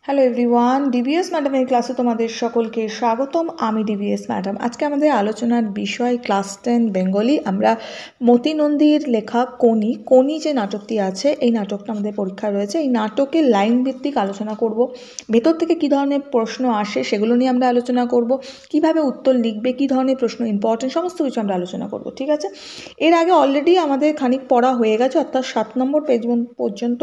Hello everyone, DBS ম্যাডামের ক্লাসে তোমাদের সকলকে স্বাগতম। আমি ডিবিএস ম্যাডাম। আজকে আমাদের আলোচনার বিষয় ক্লাস 10 বেঙ্গলি। আমরা মতি নন্দীর লেখা কোনি যে নাটকটি আছে, এই নাটকটা আমাদের পরীক্ষা রয়েছে। এই নাটকের লাইন ভিত্তিক আলোচনা করব। ভেতর থেকে কী ধরনের প্রশ্ন আসে সেগুলো নিয়ে আমরা আলোচনা করব। কিভাবে উত্তর লিখবে, কী ধরনের প্রশ্ন ইম্পর্টেন্ট, সমস্ত কিছু আমরা আলোচনা করব। ঠিক আছে, এর আগে অলরেডি আমাদের খানিক পড়া হয়ে গেছে, অর্থাৎ 7 নম্বর পেজ পর্যন্ত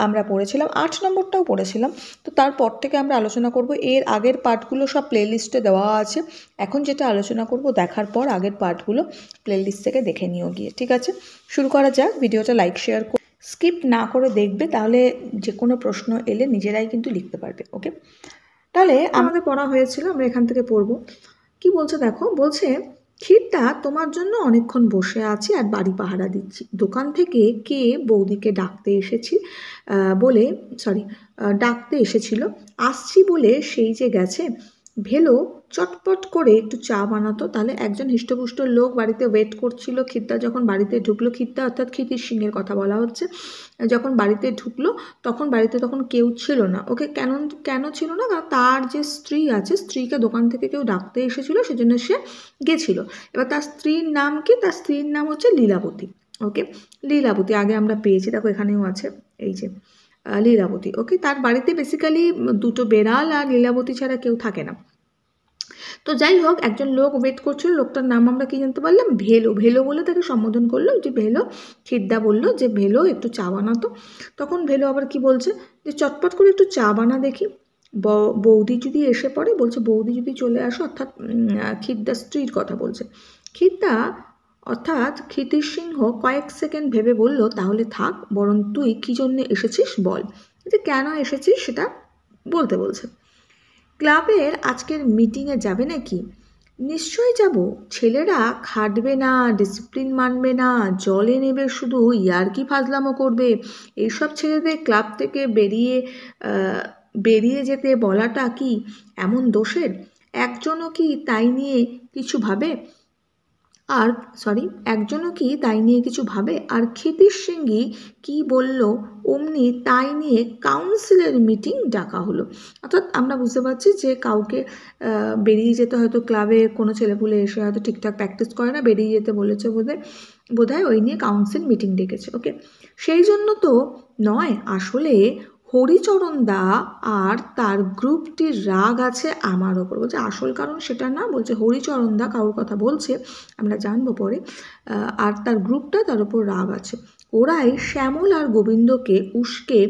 আমরা পড়েছিলাম, 8 নম্বরটাও পড়েছিলাম। তো তারপর থেকে আমরা আলোচনা করব। এর আগের পার্টগুলো সব প্লেলিস্টে দেওয়া আছে। এখন যেটা আলোচনা করব দেখার পর আগের পার্টগুলো প্লেলিস্ট থেকে দেখে নিও গিয়ে। ঠিক আছে, শুরু করা যাক। ভিডিওটা লাইক শেয়ার স্কিপ না করে দেখবে, তাহলে যে কোনো প্রশ্ন এলে নিজেরাই কিন্তু লিখতে পারবে। ওকে, তাহলে আমাদের পড়া হয়েছিল, আমরা এখান থেকে পড়ব। কি বলছে দেখো, বলছে ক্ষীরটা তোমার জন্য অনেকক্ষণ বসে আছি আর বাড়ি পাহারা দিচ্ছি। দোকান থেকে কে বৌদিকে ডাকতে এসেছিল, আসছি বলে সেই যে গেছে। ভেলো চটপট করে একটু চা বানাতো। তাহলে একজন হৃষ্টপুষ্ট লোক বাড়িতে ওয়েট করছিল। ক্ষীরটা যখন বাড়িতে ঢুকলো, ক্ষীরটা অর্থাৎ ক্ষিতির সিংহের কথা বলা হচ্ছে, যখন বাড়িতে ঢুকলো তখন বাড়িতে কেউ ছিল না। ওকে কেন ছিল না? কারণ তার যে স্ত্রী আছে, স্ত্রীকে দোকান থেকে কেউ ডাকতে এসেছিল, সেজন্য সে গেছিল। এবার তার স্ত্রীর নাম কি? তার স্ত্রীর নাম হচ্ছে লীলাবতী। ওকে, লীলাবতী আগে আমরা পেয়েছি, দেখো এখানেও আছে, এই যে লীলাবতী। ওকে, তার বাড়িতে বেসিক্যালি দুটো বেড়াল আর লীলাবতী ছাড়া কেউ থাকে না। তো যাই হোক, একজন লোক ওয়েট করছিল। লোকটার নাম আমরা কি জানতে পারলাম? ভেলো বলে তাকে সম্বোধন করলো, যে ভেলো। ক্ষীরদা বললো যে ভেলো একটু চা বানাতো। তখন ভেলো আবার কি বলছে, যে চটপট করে একটু চা বানা দেখি, বৌদি যদি এসে পড়ে। বলছে বৌদি যদি চলে আসো, অর্থাৎ ক্ষীরদা স্ত্রীর কথা বলছে। ক্ষীরদা অর্থাৎ ক্ষিতির সিংহ কয়েক সেকেন্ড ভেবে বলল, তাহলে থাক, বরং তুই কী জন্যে এসেছিস বল। যে কেন এসেছিস সেটা বলতে বলছে। ক্লাবের আজকের মিটিংয়ে যাবে নাকি? নিশ্চয়ই যাব। ছেলেরা খাটবে না, ডিসিপ্লিন মানবে না, জলে নেবে, শুধু ইয়ার্কি ফাজলামো করবে। এইসব ছেলেদের ক্লাব থেকে বেরিয়ে যেতে বলাটা কি এমন দোষের? একজনও কি তাই নিয়ে কিছু ভাবে? আর ক্ষিতির সিংহি কি বলল, অমনি তাই নিয়ে কাউন্সিলের মিটিং ডাকা হলো। অর্থাৎ আমরা বুঝতে পারছি যে কাউকে বেরিয়ে যেতে, হয়তো ক্লাবে কোনো ছেলেপুলে এসে হয়তো ঠিকঠাক প্র্যাকটিস করে না, বেরিয়ে যেতে বলেছে বোধহয় ওই নিয়ে কাউন্সিল মিটিং ডেকেছে। ওকে, সেই জন্য তো নয়, আসলে হরিচরণ দা আর তার গ্রুপটির রাগ আছে আমার ওপর। বলছে আসল কারণ সেটা না, বলছে হরিচরণ দা কারোর কথা বলছে, আমরা জানবো পরে, আর তার গ্রুপটা তার উপর রাগ আছে। ওরাই শ্যামল আর গোবিন্দকে উস্কে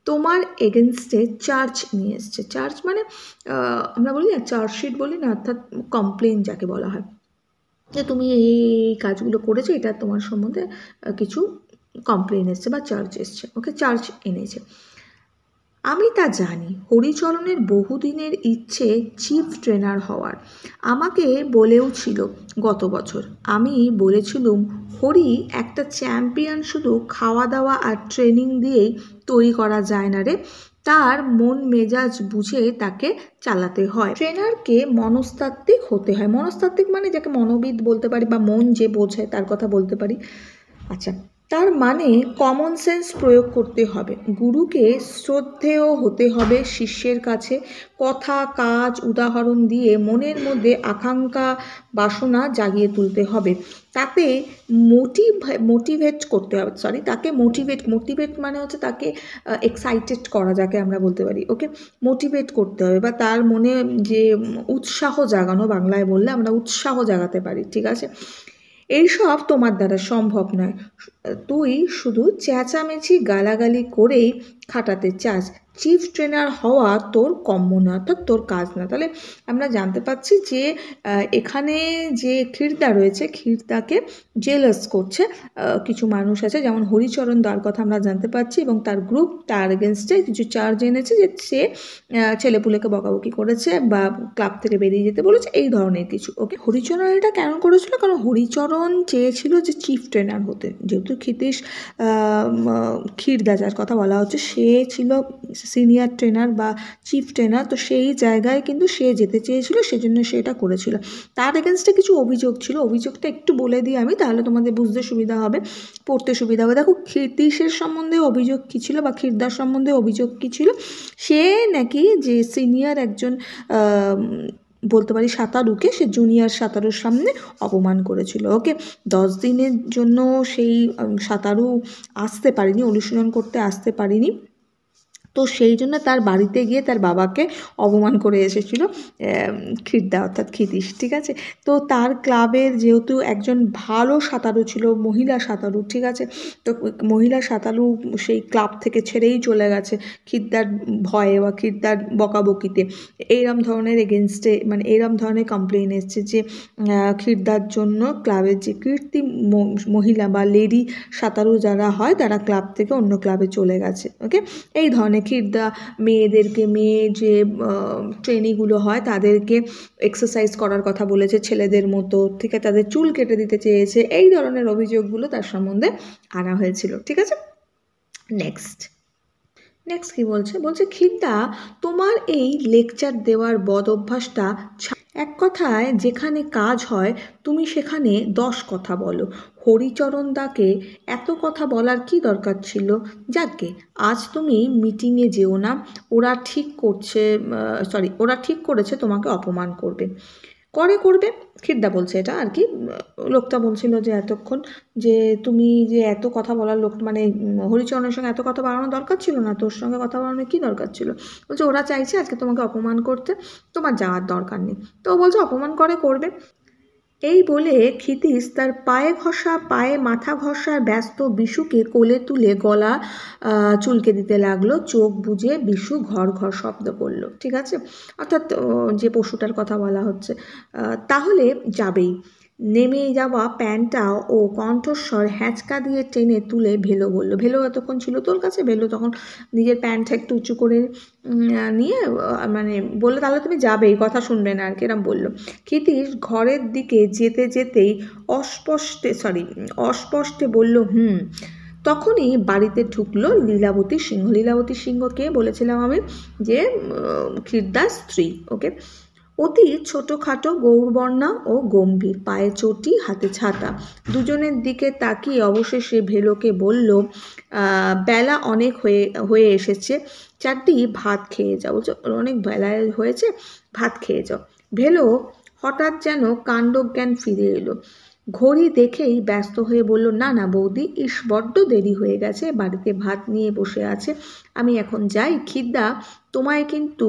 তোমার এগেনস্টে চার্জ নিয়ে এসছে। চার্জ মানে আমরা বলি না, চার্জশিট বলি না, অর্থাৎ কমপ্লেন যাকে বলা হয়, যে তুমি এই কাজগুলো করেছো, এটা তোমার সম্বন্ধে কিছু কমপ্লেন এসছে বা চার্জ এসছে। ওকে, চার্জ এনেছে। আমি তা জানি। হরিচরণের বহুদিনের ইচ্ছে চিফ ট্রেনার হওয়ার। আমাকে বলেও ছিল গত বছর। আমি বলেছিলুম, হরি একটা চ্যাম্পিয়ন শুধু খাওয়া দাওয়া আর ট্রেনিং দিয়েই তৈরি করা যায় না রে। তার মন মেজাজ বুঝে তাকে চালাতে হয়। ট্রেনারকে মনস্তাত্ত্বিক হতে হয়। মনস্তাত্ত্বিক মানে যাকে মনোবিদ বলতে পারি, বা মন যে বোঝে তার কথা বলতে পারি। আচ্ছা, তার মানে কমন সেন্স প্রয়োগ করতে হবে। গুরুকে শ্রদ্ধেয় হতে হবে শিষ্যের কাছে। কথা, কাজ, উদাহরণ দিয়ে মনের মধ্যে আকাঙ্ক্ষা, বাসনা জাগিয়ে তুলতে হবে। তাতে মোটিভেট করতে হবে। তাকে মোটিভেট মানে হচ্ছে তাকে এক্সাইটেড করা, যাকে আমরা বলতে পারি। ওকে, মোটিভেট করতে হবে, বা তার মনে যে উৎসাহ জাগানো, বাংলায় বললে আমরা উৎসাহ জাগাতে পারি। ঠিক আছে, এইসব তোমার দ্বারা সম্ভব নয়। তুই শুধু চেঁচামেচি গালাগালি করেই খাটাতে চাস। চিফ ট্রেনার হওয়া তোর কম্য না, অর্থাৎ তোর কাজ না। তাহলে আমরা জানতে পাচ্ছি যে এখানে যে ক্ষীরদা রয়েছে, ক্ষীরদাকে জেলাস করছে কিছু মানুষ আছে, যেমন হরিচরণ দার কথা আমরা জানতে পাচ্ছি, এবং তার গ্রুপ তার এগেনস্টে কিছু চার্জ এনেছে, যে সে ছেলেপুলেকে বকাবকি করেছে বা ক্লাব থেকে বেরিয়ে যেতে বলেছে, এই ধরনের কিছু। ওকে, হরিচরণ এটা কেন করেছিল? কারণ হরিচরণ চেয়েছিল যে চিফ ট্রেনার হতে। যেহেতু ক্ষীরদা যার কথা বলা হচ্ছে, সে ছিল সিনিয়র ট্রেনার বা চিফ ট্রেনার, তো সেই জায়গায় কিন্তু সে যেতে চেয়েছিল, সেজন্য সে এটা করেছিল। তার এগেনস্টে কিছু অভিযোগ ছিল, অভিযোগটা একটু বলে দিই আমি, তাহলে তোমাদের বুঝতে সুবিধা হবে, পড়তে সুবিধা হবে। দেখো ক্ষিতীশের সম্বন্ধে অভিযোগ কী ছিল বা ক্ষীরদার সম্বন্ধে অভিযোগ কী ছিল, সে নাকি যে সিনিয়র একজন বলতে পারি সাঁতারুকে সে জুনিয়র সাঁতারুর সামনে অপমান করেছিল। ওকে, 10 দিনের জন্য সেই সাঁতারু আসতে পারেনি, অনুশীলন করতে আসতে পারেনি, তো সেই জন্য তার বাড়িতে গিয়ে তার বাবাকে অপমান করে এসেছিল ক্ষীরদা অর্থাৎ ক্ষিতীশ, ঠিক আছে। তো তার ক্লাবের যেহেতু একজন ভালো সাঁতারু ছিল, মহিলা সাঁতারু, ঠিক আছে, তো মহিলা সাঁতারু সেই ক্লাব থেকে ছেড়েই চলে গেছে ক্ষীরদার ভয়ে বা ক্ষীরদার বকাবকিতে। এইরম ধরনের এগেনস্টে মানে এইরম ধরনের কমপ্লেন এসছে যে ক্ষীরদার জন্য ক্লাবের যে কীর্তি মহিলা বা লেডি সাঁতারু যারা হয় তারা ক্লাব থেকে অন্য ক্লাবে চলে গেছে। ওকে, এই ধরনের ক্ষীরদা মেয়েদেরকে, মেয়ে যে ট্রেনিগুলো হয় তাদেরকে এক্সারসাইজ করার কথা বলেছে ছেলেদের মতো, ঠিক আছে, তাদের চুল কেটে দিতে চেয়েছে, এই ধরনের অভিযোগগুলো তার সম্বন্ধে আনা হয়েছিল, ঠিক আছে। নেক্সট কি বলছে, ক্ষীরদা তোমার এই লেকচার দেওয়ার বদ অভ্যাসটা এক কথায় যেখানে কাজ হয় তুমি সেখানে 10 কথা বলো। হরিচরণ দাকে এত কথা বলার কি দরকার ছিল? যাকগে, আজ তুমি মিটিংয়ে যেও না, ওরা ঠিক করেছে তোমাকে অপমান করবে। করবে ক্ষীরদা বলছে এটা আর কি, লোকটা বলছিল যে এতক্ষণ যে তুমি যে এত কথা বলার লোক, মানে হরিচরণের সঙ্গে এত কথা বাড়ানোর দরকার ছিল না, তোর সঙ্গে কথা বাড়ানোর কী দরকার ছিল? বলছে ওরা চাইছে আজকে তোমাকে অপমান করতে, তোমার যাওয়ার দরকার নেই। তো ও বলছে অপমান করবে। এই বলে ক্ষিতীশ তার পায়ে মাথা ঘষায় ব্যস্ত বিশুকে কোলে তুলে গলা চুলকে দিতে লাগলো। চোখ বুজে বিশু ঘর ঘর শব্দ করলো, ঠিক আছে, অর্থাৎ যে পশুটার কথা বলা হচ্ছে। তাহলে যাবেই। নেমে যাওয়া প্যান্টটা ও কণ্ঠস্বর হ্যাঁচকা দিয়ে টেনে তুলে ভেলো বলল। ভেলো এতক্ষণ ছিল তোর কাছে, ভেলো তখন নিজের প্যান্টটা একটু উঁচু করে নিয়ে মানে বললো তাহলে তুমি যাবেই, কথা শুনবে না আর কি, এরম বললো। ক্ষিতীশ ঘরের দিকে যেতেই অস্পষ্টে বলল তখনই বাড়িতে ঢুকলো লীলাবতী সিংহ। লীলাবতী সিংহ কে বলেছিলাম আমি, যে ক্ষীরদার স্ত্রী। ওকে, অতি ছোটোখাটো, গৌরবর্ণা ও গম্ভীর, পায়ে চটি, হাতে ছাতা। দুজনের দিকে তাকিয়ে অবশেষে ভেলোকে বলল, বেলা অনেক হয়ে এসেছে, চারটি ভাত খেয়ে যাও। অনেক বেলায় হয়েছে, ভাত খেয়ে যাও। ভেলো হঠাৎ যেন কাণ্ডজ্ঞান ফিরে এলো, ঘড়ি দেখেই ব্যস্ত হয়ে বলল, না বৌদি, বড্ড দেরি হয়ে গেছে, বাড়িতে ভাত নিয়ে বসে আছে, আমি এখন যাই। ক্ষীরদা তোমার কিন্তু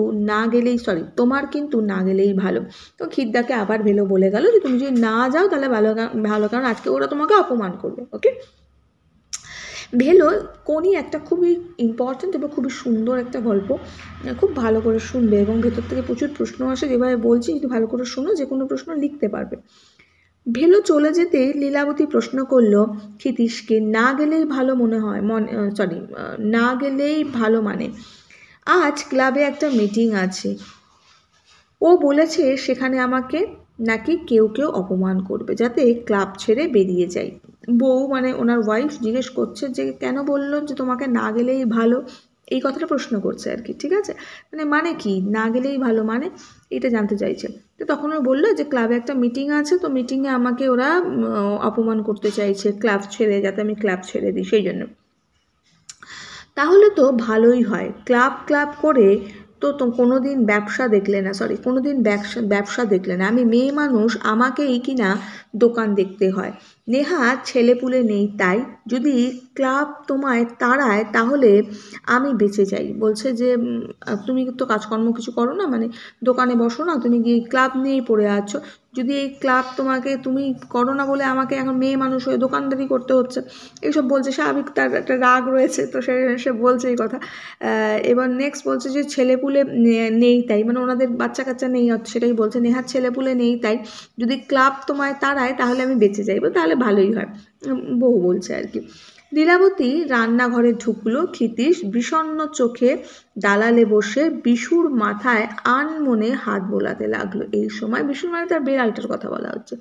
না গেলেই ভালো। তো ক্ষীরদাকে আবার ভেলো বলে গেল যে তুমি যদি না যাও তাহলে ভালো, কারণ আজকে ওরা তোমাকে অপমান করবে। ওকে, ভেলো কোনি একটা খুবই ইম্পর্ট্যান্ট এবং খুবই সুন্দর একটা গল্প, খুব ভালো করে শুনবে এবং ভেতর থেকে প্রচুর প্রশ্ন আসে, যেভাবে বলছি যদি ভালো করে শোনো যে কোনো প্রশ্ন লিখতে পারবে। ভেলো চলে যেতে লীলাবতী প্রশ্ন করল ক্ষিতীশকে, না গেলেই ভালো মানে আজ ক্লাবে একটা মিটিং আছে, ও বলেছে সেখানে আমাকে নাকি কেউ অপমান করবে, যাতে ক্লাব ছেড়ে বেরিয়ে যাই। বউ মানে ওনার ওয়াইফ জিজ্ঞেস করছে যে কেন বললো যে তোমাকে না গেলেই ভালো, এই কথাটা প্রশ্ন করছে আর কি, ঠিক আছে, মানে কি না গেলেই ভালো মানে এটা জানতে চাইছে। তো তখন ও বললো যে ক্লাবে একটা মিটিং আছে, তো মিটিংয়ে আমাকে ওরা অপমান করতে চাইছে ক্লাব ছেড়ে, যাতে আমি ক্লাব ছেড়ে দিই, সেই জন্য। তাহলে তো ভালোই হয়, ক্লাব করে তো কোনোদিন ব্যবসা দেখলে না, আমি মেয়ে মানুষ, আমাকেই কিনা দোকান দেখতে হয়। নেহা ছেলেপুলে নেই, তাই যদি ক্লাব তোমায় তাড়ায় তাহলে আমি বেঁচে যাই। বলছে যে তুমি তো কাজকর্ম কিছু করো না, মানে দোকানে বসো না, তুমি গিয়ে ক্লাব নিয়েই পড়ে আছো, যদি এই ক্লাব তুমি করো না বলে আমাকে এখন মেয়ে মানুষ হয়ে দোকানদারি করতে হচ্ছে, এইসব বলছে। স্বাভাবিক তার একটা রাগ রয়েছে, তো সে বলছে এই কথা। এবার নেক্সট বলছে যে ছেলেপুলে নেই তাই, মানে ওনাদের বাচ্চা কাচ্চা নেই, সেটাই বলছে, নেহার ছেলেপুলে নেই তাই যদি ক্লাব তোমায় তাড়ায় তাহলে আমি বেঁচে যাইব, তাহলে ভালোই হয়, বউ বলছে আর কি। লীলাবতী রান্নাঘরে ঢুকলো। ক্ষিতীশ বিষণ্ণ চোখে দালালে বসে বিশুর মাথায় আনমনে হাত বোলাতে লাগলো। এই সময় বিশুর মানে তার বেড়ালটার কথা বলা হচ্ছে।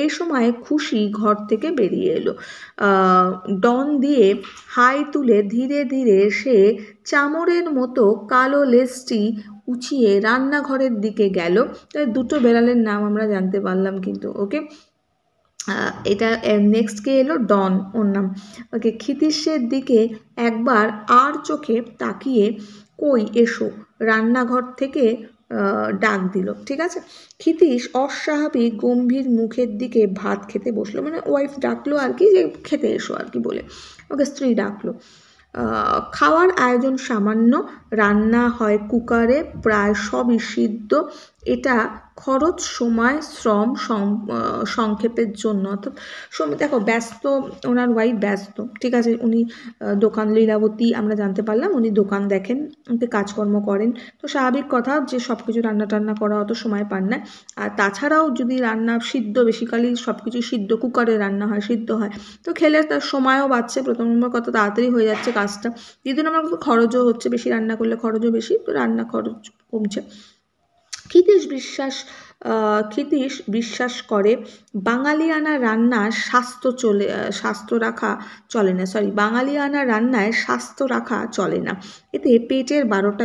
এই সময় খুশি ঘর থেকে বেরিয়ে এলো। ডন দিয়ে হাই তুলে ধীরে ধীরে সে চামরের মতো কালো লেজটি উঁচিয়ে রান্নাঘরের দিকে গেল। দুটো বেড়ালের নাম আমরা জানতে পারলাম কিন্তু। ওকে, এটা নেক্সট কে এলো? ডন, ওর নাম। ওকে, ক্ষিতীশের দিকে একবার আর চোখে তাকিয়ে কই এসো রান্নাঘর থেকে ডাক দিল। ঠিক আছে, ক্ষিতীশ অস্বাভাবিক গম্ভীর মুখের দিকে ভাত খেতে বসলো, মানে ওয়াইফ ডাকলো আর কি, যে খেতে এসো আর কি বলে। ওকে, স্ত্রী ডাকলো। খাওয়ার আয়োজন সামান্য, রান্না হয় কুকারে, প্রায় সবই সিদ্ধ। এটা খরচ, সময়, শ্রম সংক্ষেপের জন্য। অর্থাৎ দেখো, ব্যস্ত, ওনার ওয়াইফ ব্যস্ত, ঠিক আছে। উনি দোকান, লীলাবতী আমরা জানতে পারলাম উনি দোকান দেখেন, উনি কাজকর্ম করেন। তো স্বাভাবিক কথা যে সব কিছু রান্না টান্না করা অত সময় পান না। আর তাছাড়াও যদি রান্না সিদ্ধ, বেসিক্যালি সব কিছু সিদ্ধ, কুকারে রান্না হয়, সিদ্ধ হয়, তো খেলে তার সময়ও বাঁচছে। প্রথম নম্বর কথা, তাড়াতাড়ি হয়ে যাচ্ছে কাজটা। দ্বিতীয় নম্বর কথা, খরচও হচ্ছে, বেশি রান্না করলে খরচও বেশি, তো রান্না খরচ কমছে। ক্ষিতীশ বিশ্বাস করে বাঙালিয়ানা রান্নার স্বাস্থ্য রাখা চলে না। বাঙালিয়ানা রান্নায় স্বাস্থ্য রাখা চলে না, এতে পেটের 12টা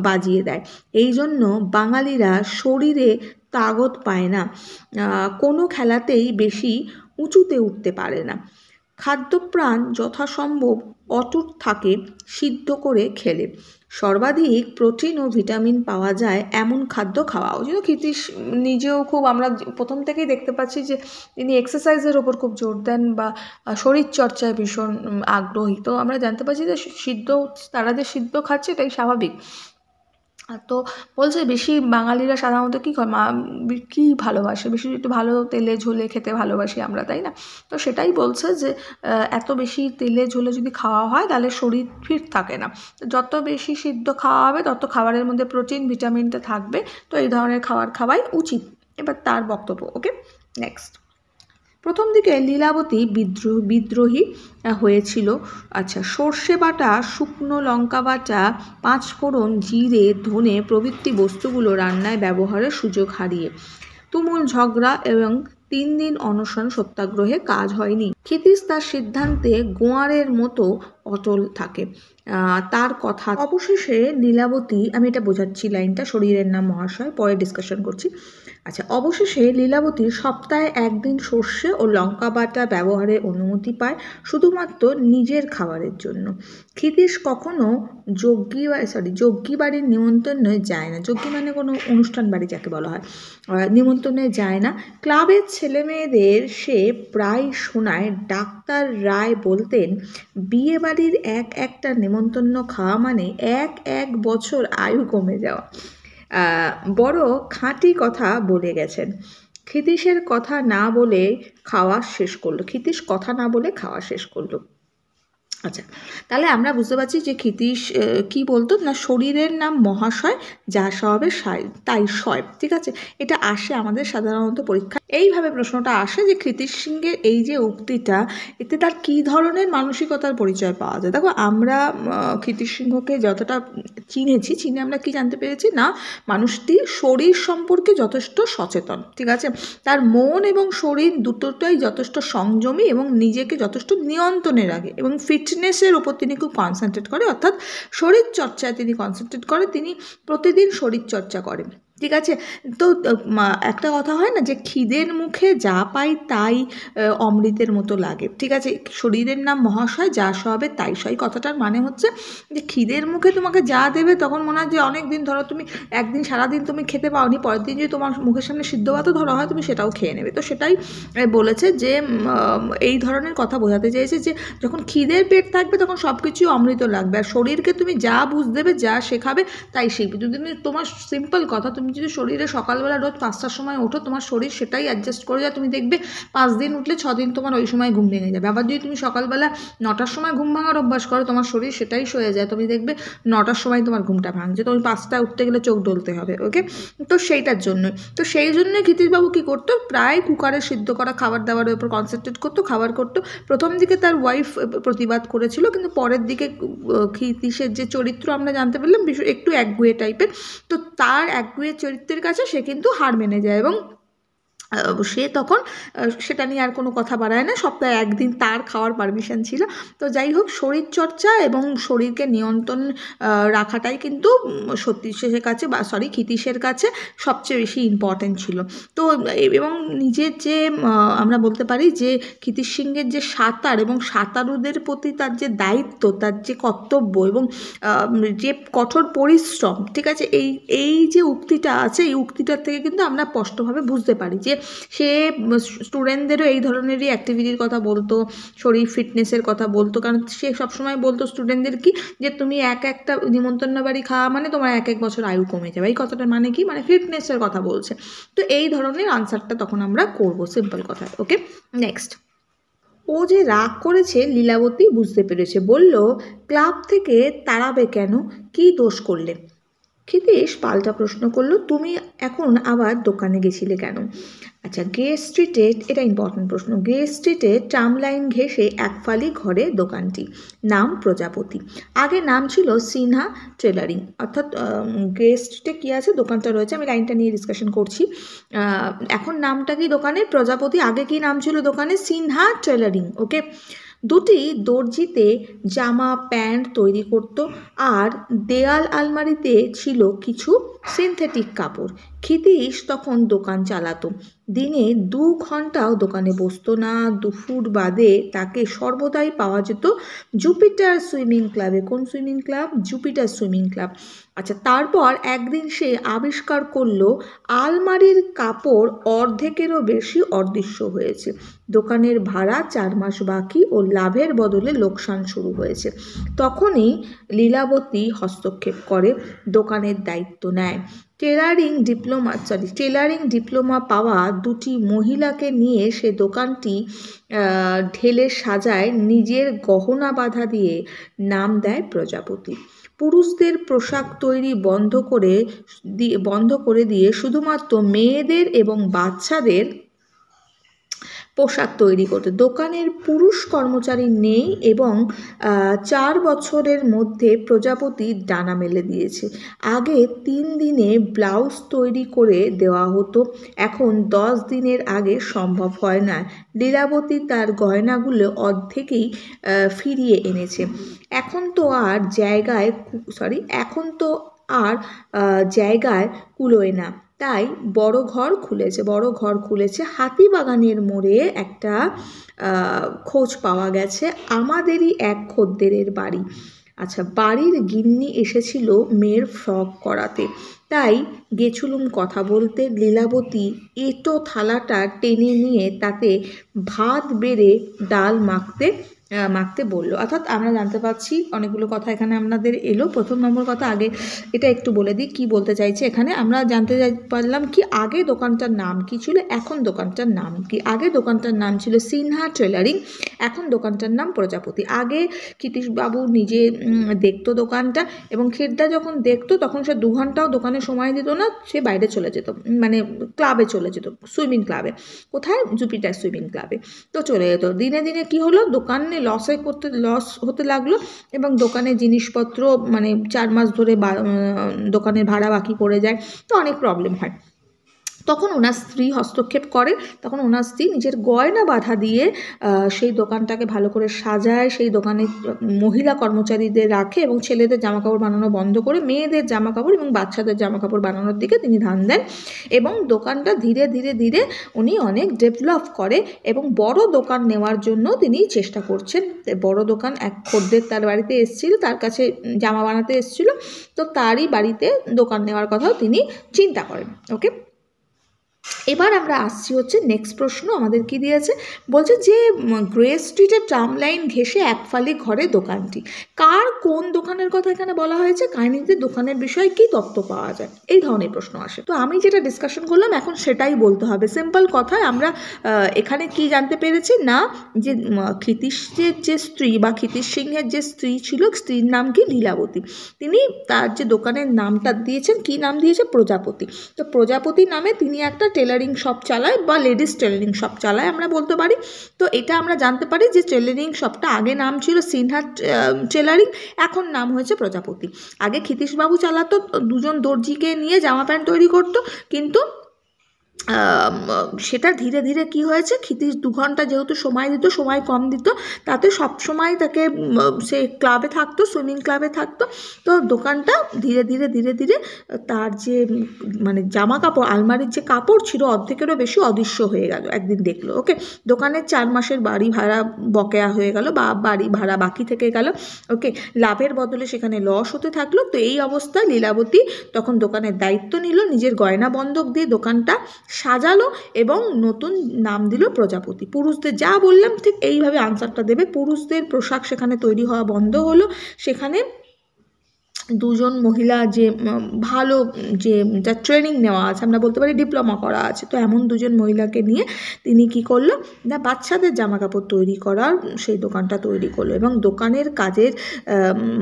বাজিয়ে দেয়। এই জন্য বাঙালিরা শরীরে তাগত পায় না, কোনো খেলাতেই বেশি উঁচুতে উঠতে পারে না। খাদ্যপ্রাণ যথাসম্ভব অটুট থাকে সিদ্ধ করে খেলে। সর্বাধিক প্রোটিন ও ভিটামিন পাওয়া যায় এমন খাদ্য খাওয়া উচিত। ক্ষিতীশ নিজেও খুব, আমরা প্রথম থেকেই দেখতে পাচ্ছি যে তিনি এক্সারসাইজের ওপর খুব জোর দেন বা শরীরচর্চায় ভীষণ আগ্রহী। তো আমরা জানতে পারছি যে তারা যে সিদ্ধ খাচ্ছে এটাই স্বাভাবিক। তো বলছে বেশি বাঙালিরা সাধারণত কী করে, কী ভালোবাসে, বেশি একটু ভালো তেলে ঝোলে খেতে ভালোবাসি আমরা, তাই না? তো সেটাই বলছে যে এত বেশি তেলে ঝোলে যদি খাওয়া হয় তাহলে শরীর ফিট থাকে না। যত বেশি সিদ্ধ খাওয়া হবে তত খাবারের মধ্যে প্রোটিন ভিটামিনটা থাকবে। তো এই ধরনের খাবার খাওয়াই উচিত। এবার তার বক্তব্য। ওকে, নেক্সট। প্রথম দিকে লীলাবতী বিদ্রোহী হয়েছিল। আচ্ছা, সর্ষে বাটা, শুকনো লঙ্কা বাটা, 5 ফোড়ন, জিরে, ধনে প্রভৃতি বস্তুগুলো রান্নায় ব্যবহারের সুযোগ হারিয়ে তুমুল ঝগড়া এবং 3 দিন অনশন সত্যাগ্রহে কাজ হয়নি। ক্ষিতীশ তার সিদ্ধান্তে গোয়ারের মতো অটল থাকে। তার কথা অবশেষে লীলাবতী, আমি এটা বোঝাচ্ছি লাইনটা, শরীরের নাম মহাশয়, পরে ডিসকাশন করছি। আচ্ছা, অবশেষে লীলাবতী সপ্তাহে 1 দিন সর্ষে ও লঙ্কা বাটা ব্যবহারের অনুমতি পায়, শুধুমাত্র নিজের খাবারের জন্য। ক্ষিতীশ কখনো যজ্ঞী বাড়ির নিমন্ত্রণে যায় না। যজ্ঞী মানে কোনো অনুষ্ঠান বাড়ি যাকে বলা হয়, নিমন্ত্রণে যায় না। ক্লাবের ছেলেমেয়েদের সে প্রায় শোনায় ডাক্তার রায় বলতেন, বিয়ে বাড়ির একটা নেমন্তন্ন খাওয়া মানে 1 বছর আয়ু কমে যাওয়া। বড় খাঁটি কথা বলে গেছেন। ক্ষিতীশ কথা না বলে খাওয়া শেষ করলো। আচ্ছা, তাহলে আমরা বুঝতে পারছি যে ক্ষিতীশ কী বলতো না, শরীরের নাম মহাশয়, যা স্বভাবে তাই সয়। ঠিক আছে, এটা আসে আমাদের সাধারণত পরীক্ষা, এইভাবে প্রশ্নটা আসে যে ক্ষিতীশ সিংহের এই যে উক্তিটা, এতে তার কী ধরনের মানসিকতার পরিচয় পাওয়া যায়। দেখো, আমরা ক্ষিতীশ সিংহকে যতটা চিনে আমরা কি জানতে পেরেছি না, মানুষটি শরীর সম্পর্কে যথেষ্ট সচেতন। ঠিক আছে, তার মন এবং শরীর দুটোটাই যথেষ্ট সংযমী এবং নিজেকে যথেষ্ট নিয়ন্ত্রণে রাখে, এবং ফিটনেসের ওপর তিনি খুব কনসেন্ট্রেট করে, অর্থাৎ শরীরচর্চায় তিনি কনসেন্ট্রেট করে, তিনি প্রতিদিন শরীরচর্চা করেন। ঠিক আছে, তো একটা কথা হয় না যে খিদের মুখে যা পাই তাই অমৃতের মতো লাগে। ঠিক আছে, শরীরের নাম মহাশয়, যা স্বভাবে তাই সয়, কথাটার মানে হচ্ছে যে খিদের মুখে তোমাকে যা দেবে তখন মনে হয় যে অনেক দিন, ধরো তুমি একদিন সারাদিন তুমি খেতে পাওনি, পরের দিন যদি তোমার মুখের সামনে সিদ্ধ ভাতও ধরা হয় তুমি সেটাও খেয়ে নেবে। তো সেটাই বলেছে যে এই ধরনের কথা বোঝাতে চেয়েছে যে যখন খিদের পেট থাকবে তখন সব কিছুই অমৃত লাগবে, আর শরীরকে তুমি যা বুঝ দেবে, যা শেখাবে তাই শিখবে। যদি তোমার সিম্পল কথা, তুমি তুমি যদি শরীরে সকালবেলা রোজ 5টার সময় ওঠো, তোমার শরীর সেটাই অ্যাডজাস্ট করে যায়। তুমি দেখবে 5 দিন উঠলে 6 দিন তোমার ওই সময় ঘুম ভেঙে যাবে। আবার যদি তুমি সকালবেলা 9টার সময় ঘুম ভাঙার অভ্যাস করো, তোমার শরীর সেটাই সয়ে যায়, তুমি দেখবে 9টার সময় তোমার ঘুমটা ভাঙছে, তুমি 5টায় উঠতে গেলে চোখ ডলতে হবে। ওকে, তো সেইটার জন্য, তো সেই জন্য ক্ষিতীশবাবু কী করতো, প্রায় কুকারে সিদ্ধ করা খাবার দাবারের উপর কনসেন্ট্রেট করতো, খাবার করতো। প্রথম দিকে তার ওয়াইফ প্রতিবাদ করেছিল, কিন্তু পরের দিকে ক্ষিতীশের যে চরিত্র আমরা জানতে পারলাম একটু একগুঁয়ে টাইপের, তো তার একগুঁয়ে চরিত্রের কাছে সে কিন্তু হার মেনে যায় এবং সে তখন সেটা নিয়ে আর কোনো কথা বাড়ায় না। সপ্তাহে একদিন তার খাওয়ার পারমিশন ছিল। তো যাই হোক, শরীরচর্চা এবং শরীরকে নিয়ন্ত্রণ রাখাটাই কিন্তু সতীশের কাছে ক্ষিতীশের কাছে সবচেয়ে বেশি ইম্পর্ট্যান্ট ছিল। তো এবং নিজের যে আমরা বলতে পারি যে ক্ষিতীশ সিংহের যে সাঁতার এবং সাঁতারুদের প্রতি তার যে দায়িত্ব, তার যে কর্তব্য এবং যে কঠোর পরিশ্রম, ঠিক আছে, এই যে উক্তিটা আছে, এই উক্তিটার থেকে কিন্তু আমরা স্পষ্টভাবে বুঝতে পারি যে সে স্টুডেন্টদেরও এই ধরনেরই অ্যাক্টিভিটির কথা বলতো, শরীর ফিটনেসের কথা বলতো। কারণ সে সবসময় বলতো স্টুডেন্টদের কি, যে তুমি একটা নিমন্ত্রণ বাড়ি খাওয়া মানে তোমার 1 বছর আয়ু কমে যাবে। এই কথাটার মানে কি, মানে ফিটনেসের কথা বলছে। তো এই ধরনের আনসারটা তখন আমরা করবো, সিম্পল কথা। ওকে, নেক্সট। ও যে রাগ করেছে লীলাবতী বুঝতে পেরেছে, বলল, ক্লাব থেকে তাড়াবে কেন, কি দোষ করলে? ক্ষিতীশ পাল্টা প্রশ্ন করলো, তুমি এখন আবার দোকানে গেছিলে কেন? আচ্ছা, গে স্ট্রিটে, এটা ইম্পর্টেন্ট প্রশ্ন, গে স্ট্রিটে ট্রাম লাইন ঘেঁষে একফালি ঘরে দোকানটি, নাম প্রজাপতি। আগে নাম ছিল সিনহা টেলারিং, অর্থাৎ গে স্ট্রিটে কী আছে, দোকানটা রয়েছে, আমি লাইনটা নিয়ে ডিসকাশন করছি। এখন নামটা কি দোকানের প্রজাপতি, আগে কি নাম ছিল দোকানে, সিনহা টেলারিং। ওকে, দুটি দর্জিতে জামা প্যান্ট তৈরি করত, আর দেয়াল আলমারিতে ছিল কিছু সিনথেটিক কাপড়। ক্ষিতীশ তখন দোকান চালাতো, দিনে 2 ঘন্টাও দোকানে বসতো না। দুপুর বাদে তাকে সর্বদাই পাওয়া যেত জুপিটার সুইমিং ক্লাবে। কোন swimming club? Jupiter swimming club. আচ্ছা, তারপর একদিন সে আবিষ্কার করলো আলমারির কাপড় অর্ধেকেরও বেশি অদৃশ্য হয়েছে। দোকানের ভাড়া 4 মাস বাকি ও লাভের বদলে লোকসান শুরু হয়েছে। তখনই লীলাবতী হস্তক্ষেপ করে, দোকানের দায়িত্ব নেয়। টেলারিং ডিপ্লোমা পাওয়া 2টি মহিলাকে নিয়ে সে দোকানটি ঢেলে সাজায়, নিজের গহনা বাঁধা দিয়ে নাম দেয় প্রজাপতি। পুরুষদের পোশাক তৈরি বন্ধ করে দিয়ে শুধুমাত্র মেয়েদের এবং বাচ্চাদের পোশাক তৈরি করতে। দোকানের পুরুষ কর্মচারী নেই এবং 4 বছরের মধ্যে প্রজাপতি ডানা মেলে দিয়েছে। আগে 3 দিনে ব্লাউজ তৈরি করে দেওয়া হতো, এখন 10 দিনের আগে সম্ভব হয় না। লীলাবতী তার গয়নাগুলো অর্ধেকই ফিরিয়ে এনেছে। এখন তো আর জায়গায় কুলোয় না, তাই বড় ঘর খুলেছে। হাতিবাগানের মোড়ে একটা খোঁজ পাওয়া গেছে, আমাদেরই এক খদ্দেরের বাড়ি। আচ্ছা, বাড়ির গিন্নি এসেছিল মেয়ের ফ্রক করাতে, তাই গেছুলুম কথা বলতে। লীলাবতী এঁটো থালাটা টেনে নিয়ে তাতে ভাত বেড়ে ডাল মাখতে বললো। অর্থাৎ আমরা জানতে পারছি অনেকগুলো কথা এখানে আপনাদের এলো। প্রথম নম্বর কথা, আগে এটা একটু বলে দিই কি বলতে চাইছে এখানে। আমরা জানতে পারলাম কি আগে দোকানটার নাম কি ছিল, এখন দোকানটার নাম কি। আগে দোকানটার নাম ছিল সিনহা টেলারিং, এখন দোকানটার নাম প্রজাপতি। আগে ক্ষিতীশবাবু নিজে দেখতো দোকানটা, এবং খেরদা যখন দেখতো তখন সে 2 ঘন্টাও দোকানে সময় দিত না, সে বাইরে চলে যেত, মানে ক্লাবে চলে যেত, সুইমিং ক্লাবে। কোথায়? জুপিটার সুইমিং ক্লাবে। তো চলে যেত। দিনে দিনে কি হলো, দোকানে লস হতে লাগলো এবং দোকানের জিনিসপত্র মানে 4 মাস ধরে দোকানের ভাড়া বাকি পড়ে যায়, তো অনেক প্রবলেম হয়। তখন ওনার স্ত্রী হস্তক্ষেপ করে, তখন ওনার স্ত্রী নিজের গয়না বাঁধা দিয়ে সেই দোকানটাকে ভালো করে সাজায়, সেই দোকানে মহিলা কর্মচারীদের রাখে এবং ছেলেদের জামাকাপড় বানানো বন্ধ করে মেয়েদের জামাকাপড় এবং বাচ্চাদের জামাকাপড় বানানোর দিকে তিনি ধ্যান দেন, এবং দোকানটা ধীরে ধীরে ধীরে উনি অনেক ডেভেলপ করে এবং বড় দোকান নেওয়ার জন্য তিনি চেষ্টা করছেন। বড় দোকান, এক খদ্দের তার বাড়িতে এসেছিল, তার কাছে জামা বানাতে এসেছিল, তো তারই বাড়িতে দোকান নেওয়ার কথাও তিনি চিন্তা করেন। ওকে, এবার আমরা আসছি হচ্ছে নেক্সট প্রশ্ন। আমাদের কি দিয়েছে, বলছে যে গ্রে স্ট্রিটের ট্রাম লাইন ঘেঁষে একফালি ঘরে দোকানটি, কার কোন দোকানের কথা এখানে বলা হয়েছে, কাহিনীতে দোকানের বিষয়ে কি তথ্য পাওয়া যায়, এই ধরনের প্রশ্ন আসে। তো আমি যেটা ডিসকাশন করলাম এখন সেটাই বলতে হবে। সিম্পল কথায় আমরা এখানে কি জানতে পেরেছি না, যে ক্ষিতীশের যে স্ত্রী বা ক্ষিতীশ সিংহের যে স্ত্রী ছিল, স্ত্রীর নাম কি, লীলাবতী। তিনি তার যে দোকানের নামটা দিয়েছেন, কি নাম দিয়েছে, প্রজাপতি। তো প্রজাপতি নামে তিনি একটা টেলারিং শপ চালায় বা লেডিস টেলারিং শপ চালায় আমরা বলতে পারি। তো এটা আমরা জানতে পারি যে টেলারিং শপটা আগে নাম ছিল সিনহা টেলারিং, এখন নাম হয়েছে প্রজাপতি। আগে ক্ষিতীশবাবু চালাতো, দুজন দর্জিকে নিয়ে জামা প্যান্ট তৈরি করতো, কিন্তু সেটা ধীরে ধীরে কি হয়েছে, ক্ষিতীশ 2 ঘন্টা যেহেতু সময় দিত, সময় কম দিত, তাতে সব সময় তাকে সে ক্লাবে থাকতো, সুইমিং ক্লাবে থাকতো। তো দোকানটা ধীরে ধীরে ধীরে ধীরে তার যে মানে জামা কাপড়, আলমারির যে কাপড় ছিল অর্ধেকেরও বেশি অদৃশ্য হয়ে গেল একদিন দেখলো। ওকে, দোকানের 4 মাসের বাড়ি ভাড়া বকেয়া হয়ে গেল বা বাড়ি ভাড়া বাকি থেকে গেল। ওকে, লাভের বদলে সেখানে লস হতে থাকলো। তো এই অবস্থায় লীলাবতী তখন দোকানের দায়িত্ব নিল, নিজের গয়না বন্ধক দিয়ে দোকানটা সাজালো এবং নতুন নাম দিল প্রজাপতি। পুরুষদের যা বললাম ঠিক এইভাবে আনসারটা দেবে। পুরুষদের পোশাক সেখানে তৈরি হওয়া বন্ধ হলো, সেখানে 2 জন মহিলা যে ভালো যে যার ট্রেনিং নেওয়া আছে, আমরা বলতে পারি ডিপ্লোমা করা আছে, তো এমন 2 জন মহিলাকে নিয়ে তিনি কি করলো না, বাচ্চাদের জামা কাপড় তৈরি করার সেই দোকানটা তৈরি করলো এবং দোকানের কাজের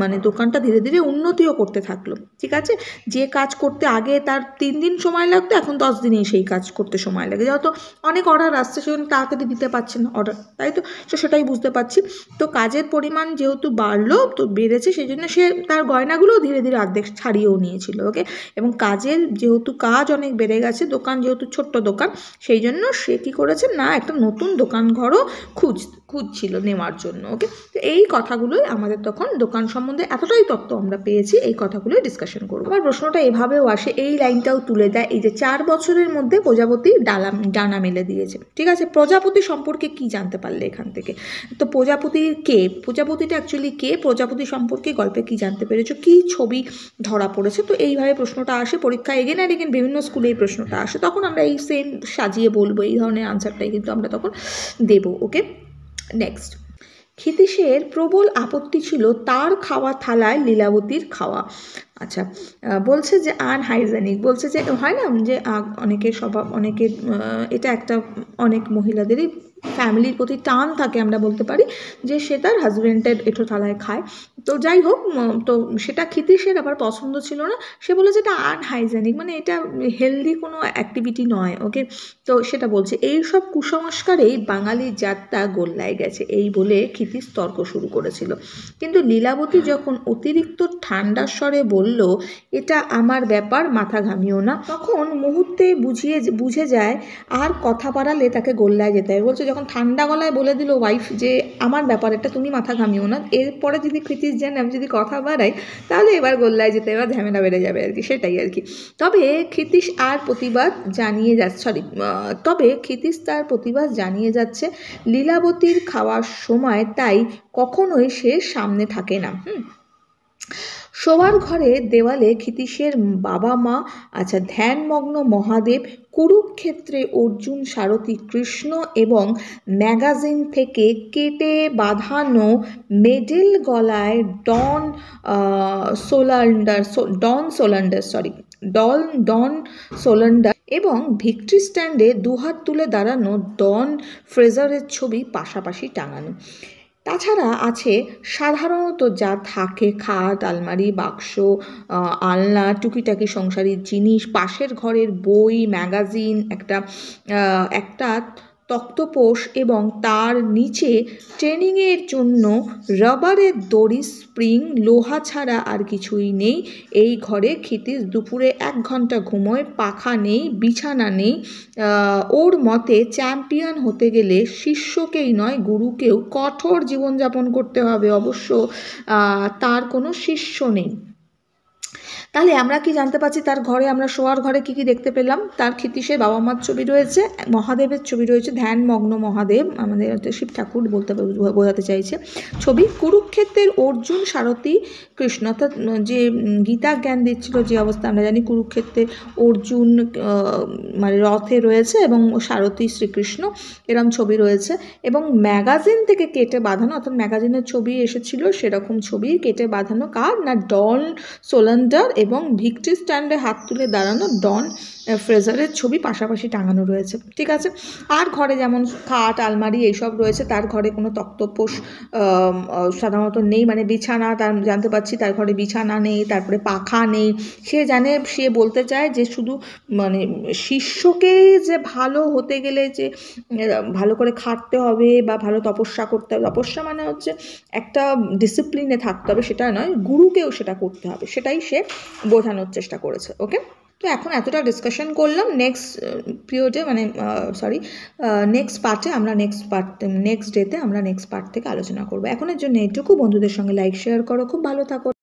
মানে দোকানটা ধীরে ধীরে উন্নতিও করতে থাকলো। ঠিক আছে, যে কাজ করতে আগে তার 3 দিন সময় লাগতো, এখন 10 দিনেই সেই কাজ করতে সময় লাগে। যেহেতু অনেক অর্ডার আসছে, সেজন্য তাড়াতাড়ি দিতে পারছে না অর্ডার, তাই তো সেটাই বুঝতে পারছি। তো কাজের পরিমাণ যেহেতু বাড়লো, তো বেড়েছে, সেই জন্য সে তার গয়নাগুলো ধীরে ধীরে অর্ধেক ছাড়িয়েও নিয়েছিল। ওকে, এবং কাজের যেহেতু কাজ অনেক বেড়ে গেছে, দোকান যেহেতু ছোট্ট দোকান, সেই জন্য সে কী করেছে না, একটা নতুন দোকান ঘরও খুঁজছিল নেওয়ার জন্য। ওকে, তো এই কথাগুলোই আমাদের তখন দোকান সম্বন্ধে এতটাই তথ্য আমরা পেয়েছি, এই কথাগুলোই ডিসকাশন করবো। আমার প্রশ্নটা এভাবেও আসে, এই লাইনটাও তুলে দেয়, এই যে 4 বছরের মধ্যে প্রজাপতি ডানা মেলে দিয়েছে। ঠিক আছে, প্রজাপতি সম্পর্কে কি জানতে পারলে এখান থেকে? তো প্রজাপতির কে, প্রজাপতিটা অ্যাকচুয়ালি কে, প্রজাপতি সম্পর্কে গল্পে কি জানতে পেরেছো, কি ছবি ধরা পড়েছে? তো এইভাবে প্রশ্নটা আসে পরীক্ষা, এগেন আর এগেন বিভিন্ন স্কুলে এই প্রশ্নটা আসে, তখন আমরা এই সেম সাজিয়ে বলবো, এই ধরনের আনসারটাই কিন্তু আমরা তখন দেবো। ওকে, নেক্সট। ক্ষিতীশের প্রবল আপত্তি ছিল তার খাওয়া থালায় লীলাবতীর খাওয়া। আচ্ছা, বলছে যে আনহাইজেনিক, বলছে যে হয় না যে অনেকের স্বভাব, অনেকের এটা একটা অনেক মহিলাদেরই ফ্যামিলির প্রতি টান থাকে, আমরা বলতে পারি যে সে তার হাজব্যান্ডের এঁঠো থালায় খায়। তো যাই হোক, তো সেটা ক্ষিতীশের আবার পছন্দ ছিল না, সে বলে যে এটা আনহাইজেনিক, মানে এটা হেলদি কোনো অ্যাক্টিভিটি নয়। ওকে, তো সেটা বলছে এইসব কুসংস্কারেই বাঙালির জাতটা গোল্লায় গেছে, এই বলে ক্ষিতীশ তর্ক শুরু করেছিল। কিন্তু লীলাবতী যখন অতিরিক্ত ঠান্ডার স্বরে বলল, এটা আমার ব্যাপার, মাথা ঘামিও না, তখন মুহূর্তে বুঝে যায় আর কথা বাড়ালে তাকে গোল্লায় যেতে হয়। বলছে যখন ঠান্ডা গলায় বলে দিল ওয়াইফ যে আমার ব্যাপার, এটা তুমি মাথা ঘামিও না, এরপরে যদি ক্ষিতীশ জানে আমি যদি কথা বাড়াই তাহলে এবার গোল্লায় যেতে, এবার ঝামেলা বেড়ে যাবে আর কি, সেটাই আর কি। তবে ক্ষিতীশ তার প্রতিবাদ জানিয়ে যাচ্ছে লীলাবতীর খাওয়ার সময়, তাই কখনোই সে সামনে থাকে না। শোবার ঘরে দেওয়ালে ক্ষিতীশের বাবা মা, আচ্ছা, ধ্যানমগ্ন মহাদেব, কুরুক্ষেত্রে অর্জুন, সারথী কৃষ্ণ এবং ম্যাগাজিন থেকে কেটে বাঁধানো মেডেল গলায় ডন সোলান্ডার এবং ভিক্টরি স্ট্যান্ডে দুহাত তুলে দাঁড়ানো ডন ফ্রেজারের ছবি পাশাপাশি টাঙানো। তাছাড়া আছে সাধারণত যা থাকে, খাট, আলমারি, বাক্স, আলনা, টুকিটাকি সংসারী জিনিস, পাশের ঘরের বই, ম্যাগাজিন, একটা তক্তপোষ এবং তার নিচে ট্রেনিংয়ের জন্য রাবারের দড়ি, স্প্রিং, লোহা ছাড়া আর কিছুই নেই। এই ঘরে ক্ষিতীশ দুপুরে 1 ঘন্টা ঘুমোয়, পাখা নেই, বিছানা নেই। ওর মতে চ্যাম্পিয়ন হতে গেলে শিষ্যকেই নয়, গুরুকেও কঠোর জীবনযাপন করতে হবে। অবশ্য তার কোনো শিষ্য নেই। তাহলে আমরা কি জানতে পারছি তার ঘরে, আমরা শোয়ার ঘরে কি কি দেখতে পেলাম? তার ক্ষিতীশের বাবা মার ছবি রয়েছে, মহাদেবের ছবি রয়েছে, ধ্যানমগ্ন মহাদেব, আমাদের শিব ঠাকুর বলতে বোঝাতে চাইছে ছবি। কুরুক্ষেত্রের অর্জুন, সারথী, কৃষ্ণ, অর্থাৎ যে গীতা জ্ঞান দিচ্ছিল যে অবস্থা আমরা জানি, কুরুক্ষেত্রে অর্জুন মানে রথে রয়েছে এবং সারথী শ্রীকৃষ্ণ, এরম ছবি রয়েছে। এবং ম্যাগাজিন থেকে কেটে বাঁধানো, অর্থাৎ ম্যাগাজিনের ছবি এসেছিল সেরকম ছবি কেটে বাঁধানো কার না, ডন সোলান্ডার এবং ভিক্টরি স্ট্যান্ডে হাত তুলে দাঁড়ানো ডন ফ্রেজারের ছবি পাশাপাশি টাঙানো রয়েছে। ঠিক আছে। আর ঘরে যেমন খাট, আলমারি এইসব রয়েছে, তার ঘরে কোনো তক্তপোষ সাধারণত নেই, মানে বিছানা, তার জানতে পারছি তার ঘরে বিছানা নেই, তারপরে পাখা নেই। সে বলতে চায় যে শুধু মানে শিষ্যকে যে ভালো হতে গেলে যে ভালো করে খাটতে হবে বা ভালো তপস্যা করতে হবে, তপস্যা মানে হচ্ছে একটা ডিসিপ্লিনে থাকতে হবে, সেটা নয়, গুরুকেও সেটা করতে হবে, সেটাই সে বোঝানোর চেষ্টা করেছে। ওকে, তো এখন এতটা ডিসকাশন করলাম। নেক্সট পিরিয়ডে মানে নেক্সট পার্টে আমরা নেক্সট ডেতে আমরা নেক্সট পার্ট থেকে আলোচনা করবো। এখনের জন্য এইটুকু। বন্ধুদের সঙ্গে লাইক শেয়ার করো। খুব ভালো থাকো।